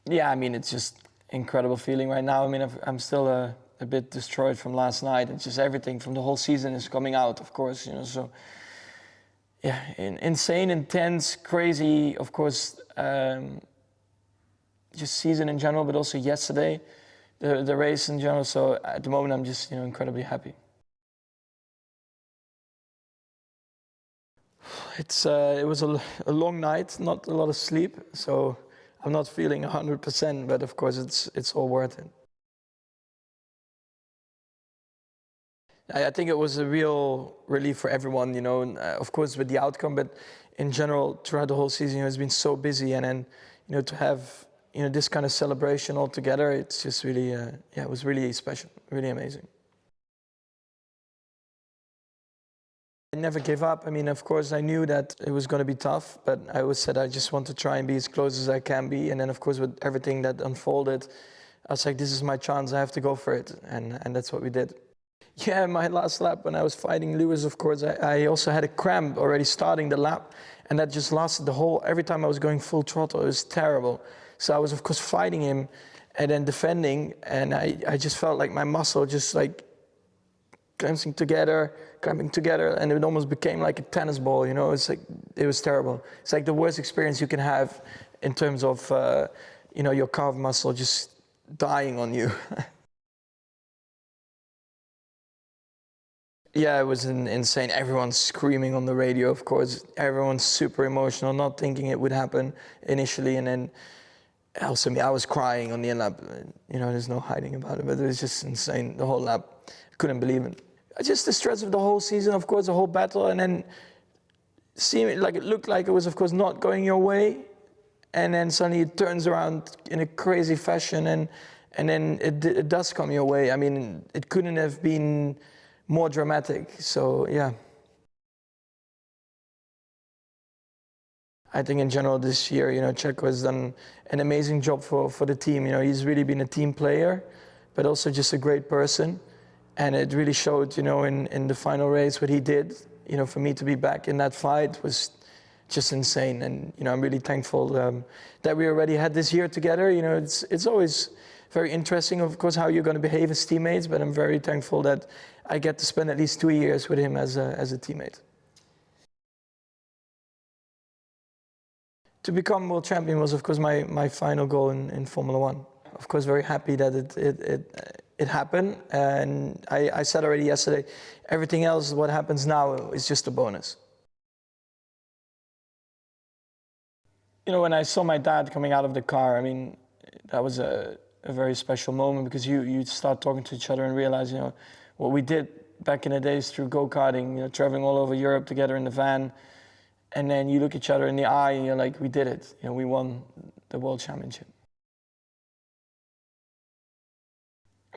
Yeah, I mean, it's just incredible feeling right now. I mean, I'm still a bit destroyed from last night. It's just everything from the whole season is coming out, of course, so yeah, insane, intense, crazy, of course, just season in general, but also yesterday, the race in general. So at the moment, I'm just, incredibly happy. It was a long night, not a lot of sleep, so I'm not feeling 100%, but of course it's all worth it. I think it was a real relief for everyone, and, of course with the outcome, but in general throughout the whole season, it's been so busy, and then to have this kind of celebration all together, it's just really it was really special, really amazing. I never gave up. I mean, of course, I knew that it was going to be tough, but I always said I just want to try and be as close as I can be. And then, of course, with everything that unfolded, I was like, this is my chance. I have to go for it. And that's what we did. Yeah, my last lap when I was fighting Lewis, of course, I also had a cramp already starting the lap. And that just lasted every time I was going full throttle. It was terrible. So I was, of course, fighting him and then defending. And I just felt like my muscle just like cramping together, and it almost became like a tennis ball, It's like, it was terrible. It's like the worst experience you can have in terms of, your calf muscle just dying on you. Yeah, it was insane. Everyone's screaming on the radio, of course. Everyone's super emotional, not thinking it would happen initially, and then also me, I was crying on the end lap. There's no hiding about it, but it was just insane. The whole lap, couldn't believe it. Just the stress of the whole season, of course, the whole battle, and then seeing it like it looked like it was, of course, not going your way, and then suddenly it turns around in a crazy fashion, and then it does come your way. I mean, it couldn't have been more dramatic. So yeah. I think in general this year, Checo has done an amazing job for the team. He's really been a team player, but also just a great person. And it really showed, in the final race what he did. For me to be back in that fight was just insane. And, I'm really thankful that we already had this year together. It's always very interesting, of course, how you're going to behave as teammates. But I'm very thankful that I get to spend at least 2 years with him as a teammate. To become world champion was, of course, my final goal in Formula 1. Of course, very happy that it happened. And I said already yesterday, everything else, what happens now, is just a bonus. When I saw my dad coming out of the car, I mean, that was a very special moment, because you start talking to each other and realize, what we did back in the days through go-karting, traveling all over Europe together in the van. And then you look each other in the eye and you're like, we did it. We won the world championship.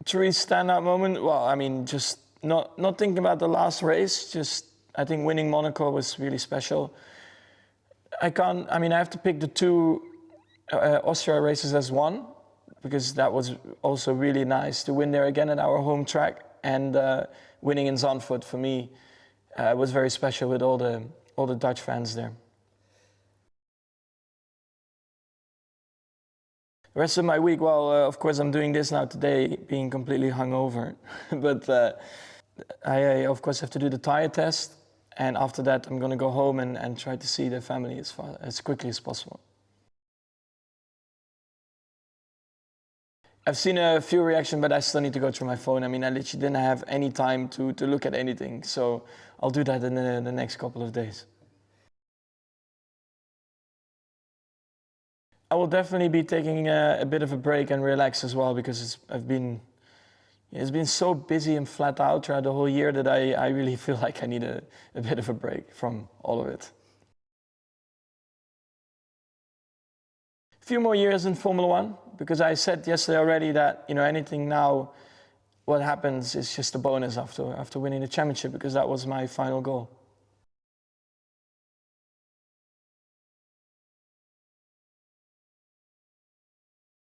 Truly standout moment? Well, I mean, just not thinking about the last race. Just, I think winning Monaco was really special. I have to pick the two Austria races as one, because that was also really nice to win there again at our home track. And winning in Zandvoort for me was very special with all the Dutch fans there. The rest of my week, well, of course, I'm doing this now today, being completely hungover. But I, of course, have to do the tire test. And after that, I'm going to go home and try to see the family as quickly as possible. I've seen a few reactions, but I still need to go through my phone. I mean, I literally didn't have any time to look at anything. So I'll do that in the next couple of days. I will definitely be taking a bit of a break and relax as well, because it's been so busy and flat out throughout the whole year that I really feel like I need a bit of a break from all of it. A few more years in Formula 1, because I said yesterday already that anything now, what happens is just a bonus after winning the championship, because that was my final goal.